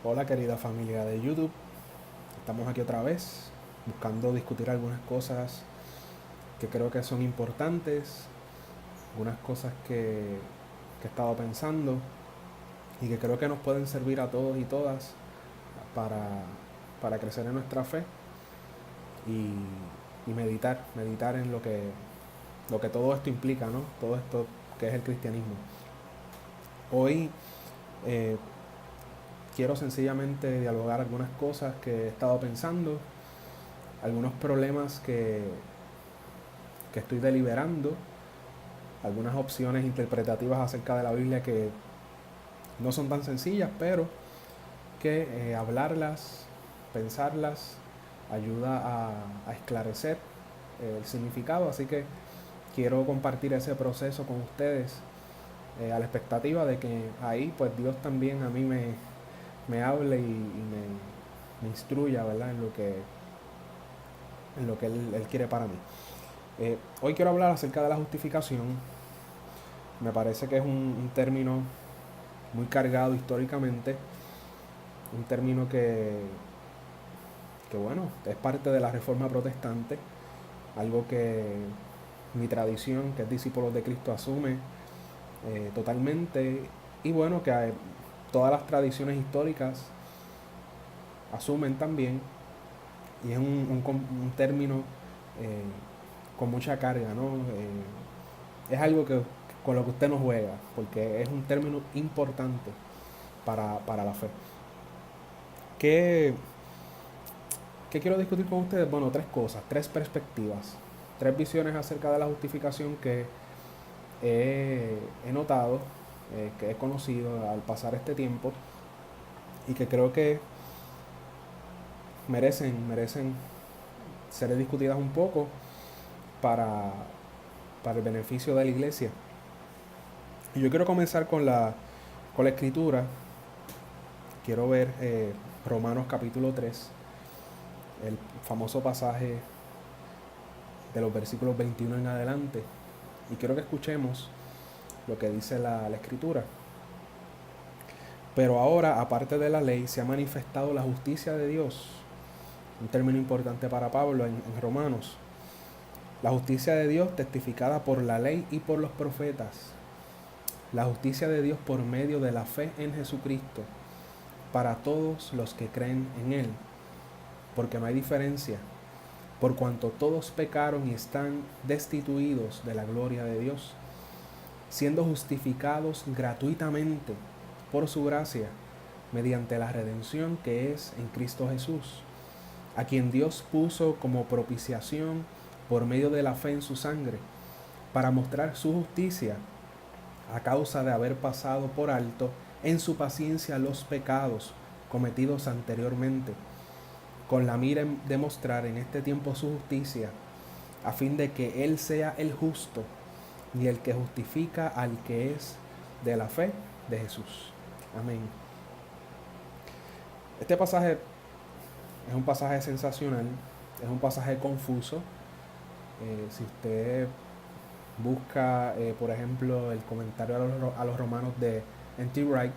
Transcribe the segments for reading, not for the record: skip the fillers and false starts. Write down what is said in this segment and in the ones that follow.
Hola querida familia de YouTube, estamos aquí otra vez buscando discutir algunas cosas que creo que son importantes, algunas cosas que he estado pensando y que creo que nos pueden servir a todos y todas para, para crecer en nuestra fe y meditar en lo que todo esto implica, ¿no? Todo esto que es el cristianismo. Hoy eh, quiero sencillamente dialogar algunas cosas que he estado pensando, algunos problemas que estoy deliberando, algunas opciones interpretativas acerca de la Biblia que no son tan sencillas, pero que hablarlas, pensarlas, ayuda a esclarecer el significado. Así que quiero compartir ese proceso con ustedes a la expectativa de que ahí pues Dios también a mí me hable me instruya, ¿verdad? En lo que él quiere para mí. Hoy quiero hablar acerca de la justificación. Me parece que es un término muy cargado históricamente, un término que bueno, es parte de la reforma protestante, algo que mi tradición, que es discípulos de Cristo, asume totalmente, y bueno, que todas las tradiciones históricas asumen también, y es un término eh, con mucha carga, ¿no? Es algo que con lo que usted no juega, porque es un término importante para la fe. ¿Qué, ¿Qué quiero discutir con ustedes? Bueno, tres cosas, tres perspectivas, tres visiones acerca de la justificación que he notado, que he conocido al pasar este tiempo y que creo que merecen ser discutidas un poco para, para el beneficio de la iglesia. Y yo quiero comenzar con la escritura. Quiero ver Romanos capítulo 3, el famoso pasaje de los versículos 21 en adelante. Y quiero que escuchemos lo que dice la escritura. Pero ahora, aparte de la ley, se ha manifestado la justicia de Dios. Un término importante para Pablo en Romanos. La justicia de Dios testificada por la ley y por los profetas. La justicia de Dios por medio de la fe en Jesucristo, para todos los que creen en Él. Porque no hay diferencia, por cuanto todos pecaron y están destituidos de la gloria de Dios, siendo justificados gratuitamente por su gracia, mediante la redención que es en Cristo Jesús, a quien Dios puso como propiciación por medio de la fe en su sangre, para mostrar su justicia a causa de haber pasado por alto en su paciencia los pecados cometidos anteriormente, con la mira de mostrar en este tiempo su justicia, a fin de que Él sea el justo y el que justifica al que es de la fe de Jesús. Amén. Este pasaje es un pasaje sensacional, es un pasaje confuso. Si usted busca, por ejemplo, el comentario a los romanos de N.T. Wright,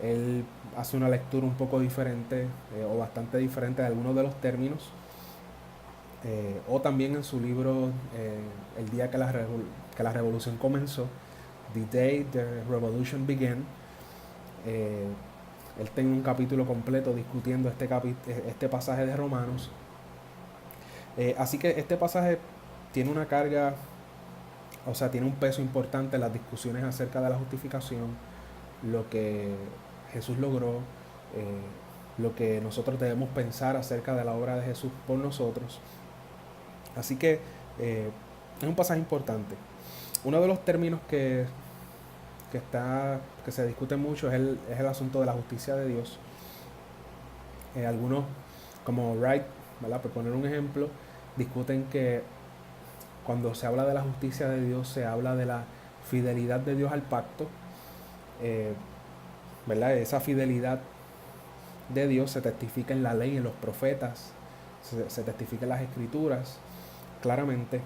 él hace una lectura un poco diferente o bastante diferente de algunos de los términos. O también en su libro El día que la revolución comenzó, The Day the Revolution Began, eh, él tiene un capítulo completo discutiendo este pasaje de Romanos. Así que este pasaje tiene una carga, o sea, tiene un peso importante en las discusiones acerca de la justificación, lo que Jesús logró, lo que nosotros debemos pensar acerca de la obra de Jesús por nosotros. Así que es un pasaje importante. Uno de los términos que se discute mucho es el asunto de la justicia de Dios. Algunos, como Wright, ¿verdad? Por poner un ejemplo, discuten que cuando se habla de la justicia de Dios, se habla de la fidelidad de Dios al pacto, eh, ¿verdad? Esa fidelidad de Dios se testifica en la ley, en los profetas, se testifica en las escrituras, claramente.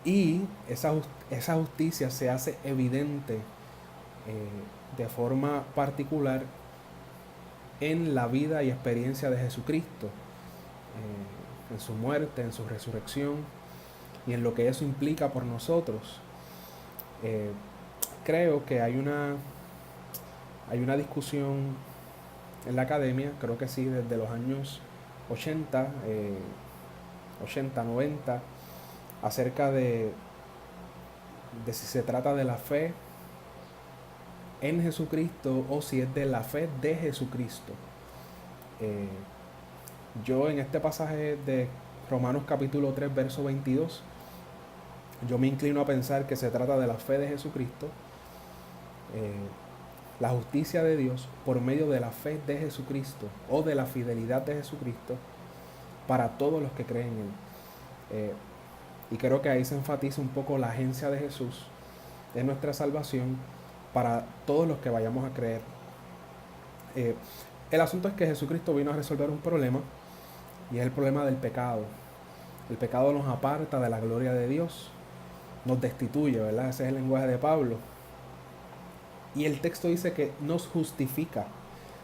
Y esa justicia se hace evidente de forma particular en la vida y experiencia de Jesucristo, en su muerte, en su resurrección y en lo que eso implica por nosotros. Creo que hay una discusión en la academia, creo que sí, desde los años 80, 90, acerca de si se trata de la fe en Jesucristo o si es de la fe de Jesucristo. Yo en este pasaje de Romanos capítulo 3, verso 22, yo me inclino a pensar que se trata de la fe de Jesucristo, la justicia de Dios por medio de la fe de Jesucristo o de la fidelidad de Jesucristo para todos los que creen en Él. Y creo que ahí se enfatiza un poco la agencia de Jesús en nuestra salvación para todos los que vayamos a creer. El asunto es que Jesucristo vino a resolver un problema, y es el problema del pecado. El pecado nos aparta de la gloria de Dios, nos destituye, ¿verdad? Ese es el lenguaje de Pablo. Y el texto dice que nos justifica.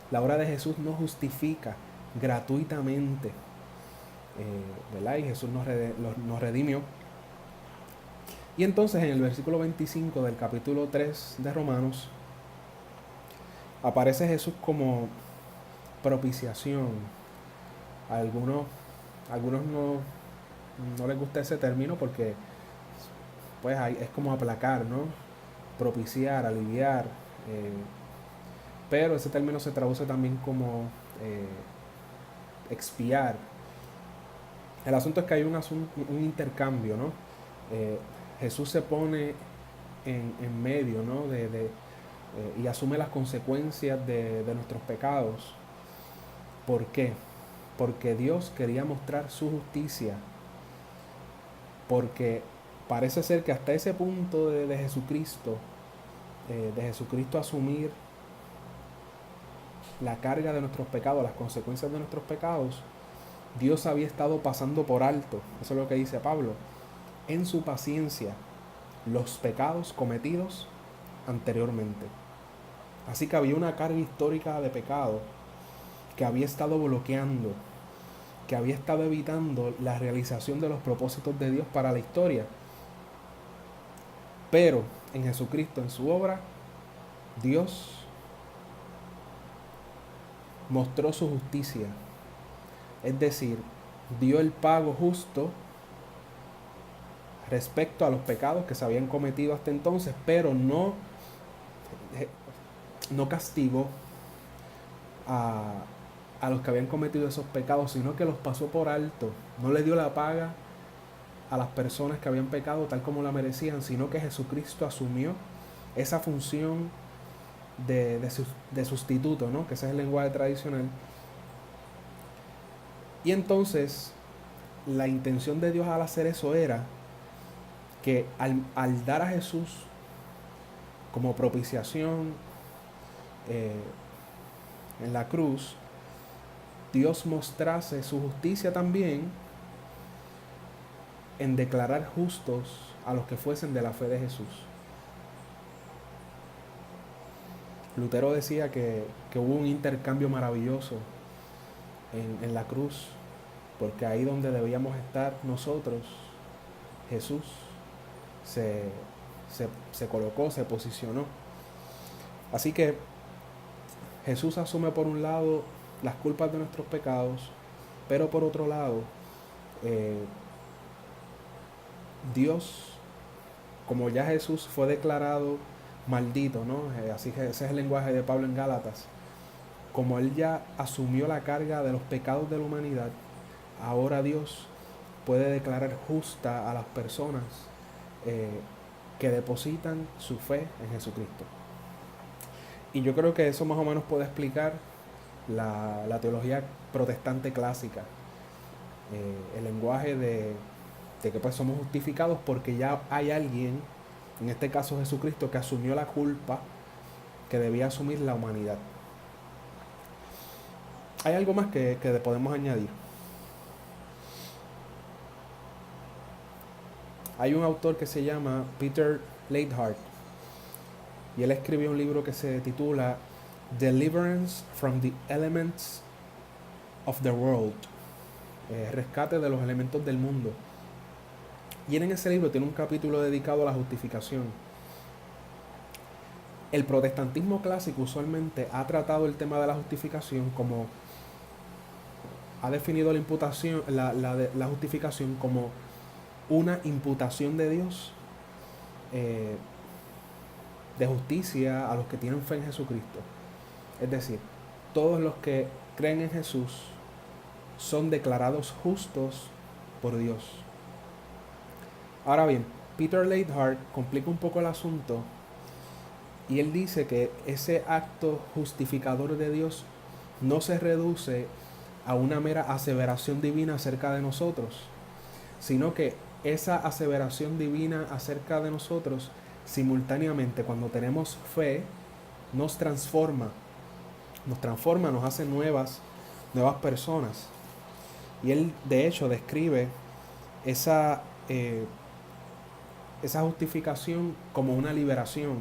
La obra de Jesús nos justifica gratuitamente, ¿verdad? Y Jesús nos redimió. Y entonces en el versículo 25 del capítulo 3 de Romanos aparece Jesús como propiciación. A algunos no les gusta ese término porque pues es como aplacar, ¿no? Propiciar, aliviar. Pero ese término se traduce también como expiar. El asunto es que hay un intercambio, ¿no? Jesús se pone en medio, ¿no? Y asume las consecuencias de nuestros pecados. ¿Por qué? Porque Dios quería mostrar su justicia. Porque parece ser que hasta ese punto de Jesucristo asumir la carga de nuestros pecados, las consecuencias de nuestros pecados, Dios había estado pasando por alto, eso es lo que dice Pablo, en su paciencia, los pecados cometidos anteriormente. Así que había una carga histórica de pecado que había estado bloqueando, que había estado evitando la realización de los propósitos de Dios para la historia. Pero en Jesucristo, en su obra, Dios mostró su justicia. Es decir, dio el pago justo respecto a los pecados que se habían cometido hasta entonces, pero no castigó a los que habían cometido esos pecados, sino que los pasó por alto. No le dio la paga a las personas que habían pecado tal como la merecían, sino que Jesucristo asumió esa función de sustituto, ¿no? Que ese es el lenguaje tradicional. Y entonces la intención de Dios al hacer eso era que al dar a Jesús como propiciación en la cruz, Dios mostrase su justicia también en declarar justos a los que fuesen de la fe de Jesús. Lutero decía que hubo un intercambio maravilloso en la cruz, porque ahí donde debíamos estar nosotros, Jesús se colocó, se posicionó. Así que Jesús asume por un lado las culpas de nuestros pecados, pero por otro lado, Dios, como ya Jesús fue declarado maldito, ¿no? Así que ese es el lenguaje de Pablo en Gálatas. Como Él ya asumió la carga de los pecados de la humanidad, ahora Dios puede declarar justa a las personas que depositan su fe en Jesucristo. Y yo creo que eso más o menos puede explicar la teología protestante clásica. El lenguaje de que pues somos justificados porque ya hay alguien, en este caso Jesucristo, que asumió la culpa que debía asumir la humanidad. Hay algo más que podemos añadir. Hay un autor que se llama Peter Leithart y él escribió un libro que se titula Deliverance from the Elements of the World, rescate de los elementos del mundo. Y en ese libro tiene un capítulo dedicado a la justificación. El protestantismo clásico usualmente ha tratado el tema de la justificación como, ha definido la imputación, la justificación como una imputación de Dios de justicia a los que tienen fe en Jesucristo. Es decir, todos los que creen en Jesús son declarados justos por Dios. Ahora bien, Peter Leithart complica un poco el asunto y él dice que ese acto justificador de Dios no se reduce a una mera aseveración divina acerca de nosotros, sino que esa aseveración divina acerca de nosotros, simultáneamente cuando tenemos fe, nos transforma, nos hace nuevas personas. Y él de hecho describe esa justificación como una liberación.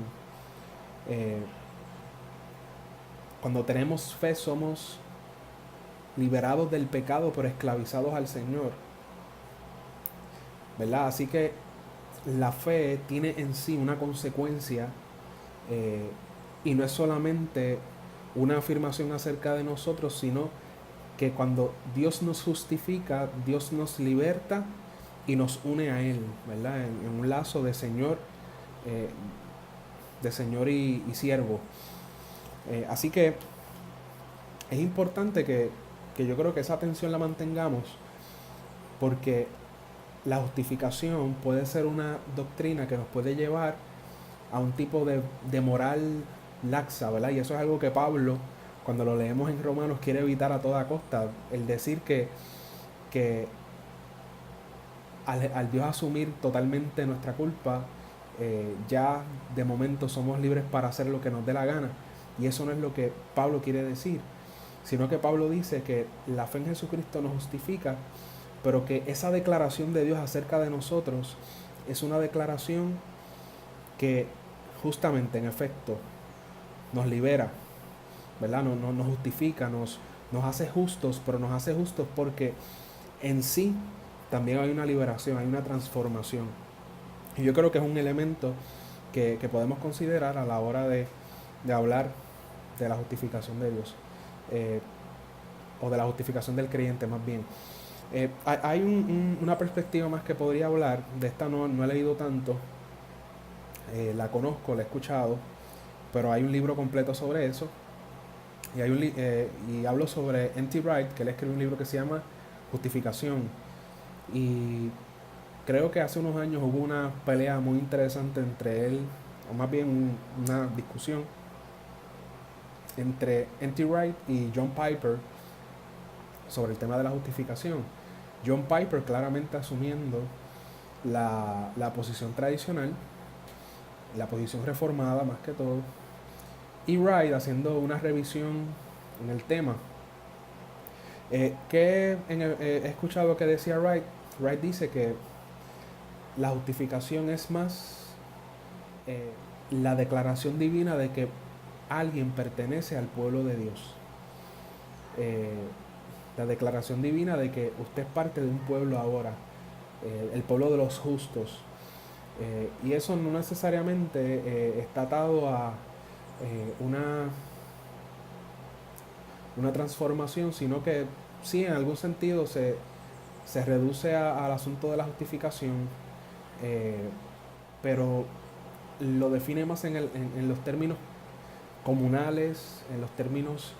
Cuando tenemos fe somos liberados del pecado pero esclavizados al Señor, ¿verdad? Así que la fe tiene en sí una consecuencia y no es solamente una afirmación acerca de nosotros, sino que cuando Dios nos justifica, Dios nos liberta y nos une a Él, ¿verdad? En un lazo de Señor y siervo. Así que es importante que yo creo que esa atención la mantengamos, porque la justificación puede ser una doctrina que nos puede llevar a un tipo de moral laxa, ¿verdad? Y eso es algo que Pablo, cuando lo leemos en Romanos, quiere evitar a toda costa. El decir que al Dios asumir totalmente nuestra culpa, ya de momento somos libres para hacer lo que nos dé la gana. Y eso no es lo que Pablo quiere decir, sino que Pablo dice que la fe en Jesucristo nos justifica, pero que esa declaración de Dios acerca de nosotros es una declaración que justamente, en efecto, nos libera, ¿verdad? Nos justifica, nos hace justos, pero nos hace justos porque en sí también hay una liberación, hay una transformación. Y yo creo que es un elemento que podemos considerar a la hora de hablar de la justificación de Dios, o de la justificación del creyente más bien. Hay una perspectiva más que podría hablar, de esta no he leído tanto, la conozco, la he escuchado, pero hay un libro completo sobre eso, y hablo sobre N.T. Wright, que él escribió un libro que se llama Justificación, y creo que hace unos años hubo una pelea muy interesante entre él, o más bien una discusión entre N.T. Wright y John Piper sobre el tema de la justificación. John Piper claramente asumiendo la posición tradicional, la posición reformada más que todo, y Wright haciendo una revisión en el tema. He escuchado que decía Wright. Wright dice que la justificación es más la declaración divina de que alguien pertenece al pueblo de Dios. La declaración divina de que usted es parte de un pueblo ahora, el pueblo de los justos. Y eso no necesariamente está atado a una transformación, sino que sí, en algún sentido se reduce al asunto de la justificación, pero lo define más en los términos comunales, en los términos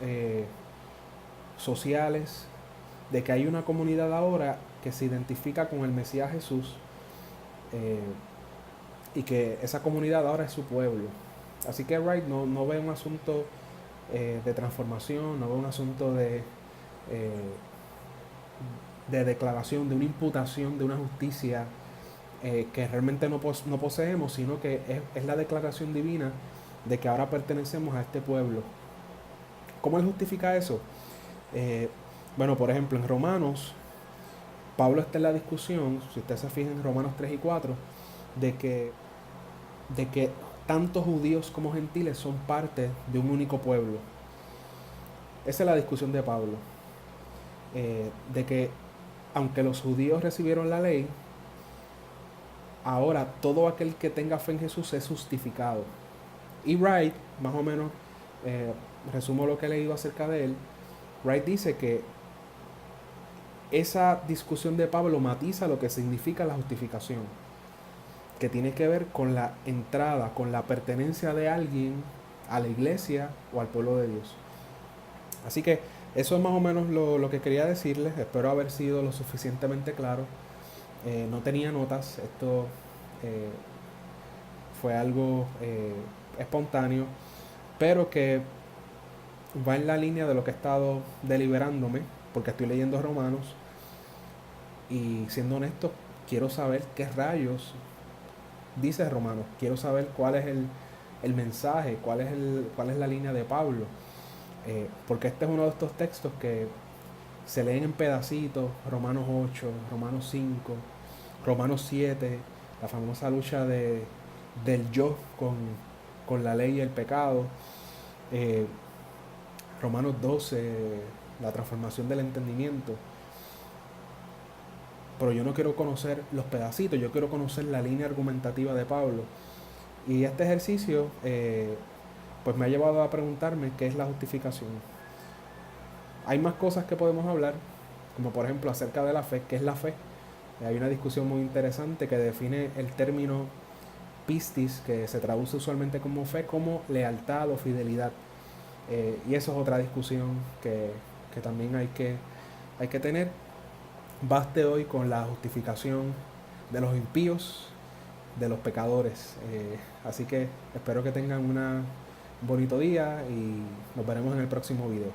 sociales, de que hay una comunidad ahora que se identifica con el Mesías Jesús, y que esa comunidad ahora es su pueblo. Así que Wright no ve un asunto de transformación, no ve un asunto de declaración, de una imputación, de una justicia que realmente no poseemos, sino que es la declaración divina de que ahora pertenecemos a este pueblo. ¿Cómo él justifica eso? Bueno, por ejemplo, en Romanos, Pablo está en la discusión, si usted se fija en Romanos 3 y 4, de que tanto judíos como gentiles son parte de un único pueblo. Esa es la discusión de Pablo, de que aunque los judíos recibieron la ley, ahora todo aquel que tenga fe en Jesús es justificado. Y Wright, más o menos, eh, resumo lo que he leído acerca de él. Wright dice que esa discusión de Pablo matiza lo que significa la justificación, que tiene que ver con la entrada, con la pertenencia de alguien a la iglesia o al pueblo de Dios. Así que eso es más o menos lo que quería decirles. Espero haber sido lo suficientemente claro. No tenía notas, esto eh, fue algo espontáneo, pero que va en la línea de lo que he estado deliberándome, porque estoy leyendo Romanos y siendo honesto, quiero saber qué rayos dice Romanos, quiero saber cuál es el mensaje, cuál es la línea de Pablo, porque este es uno de estos textos que se leen en pedacitos, Romanos 8, Romanos 5, Romanos 7, la famosa lucha del yo con la ley y el pecado, eh, Romanos 12, la transformación del entendimiento. Pero yo no quiero conocer los pedacitos, yo quiero conocer la línea argumentativa de Pablo. Y este ejercicio pues me ha llevado a preguntarme qué es la justificación. Hay más cosas que podemos hablar, como por ejemplo acerca de la fe, ¿qué es la fe? Hay una discusión muy interesante que define el término pistis, que se traduce usualmente como fe, como lealtad o fidelidad. Y eso es otra discusión que también hay que tener. Baste hoy con la justificación de los impíos, de los pecadores. Así que espero que tengan un bonito día y nos veremos en el próximo video.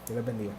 Dios les bendiga.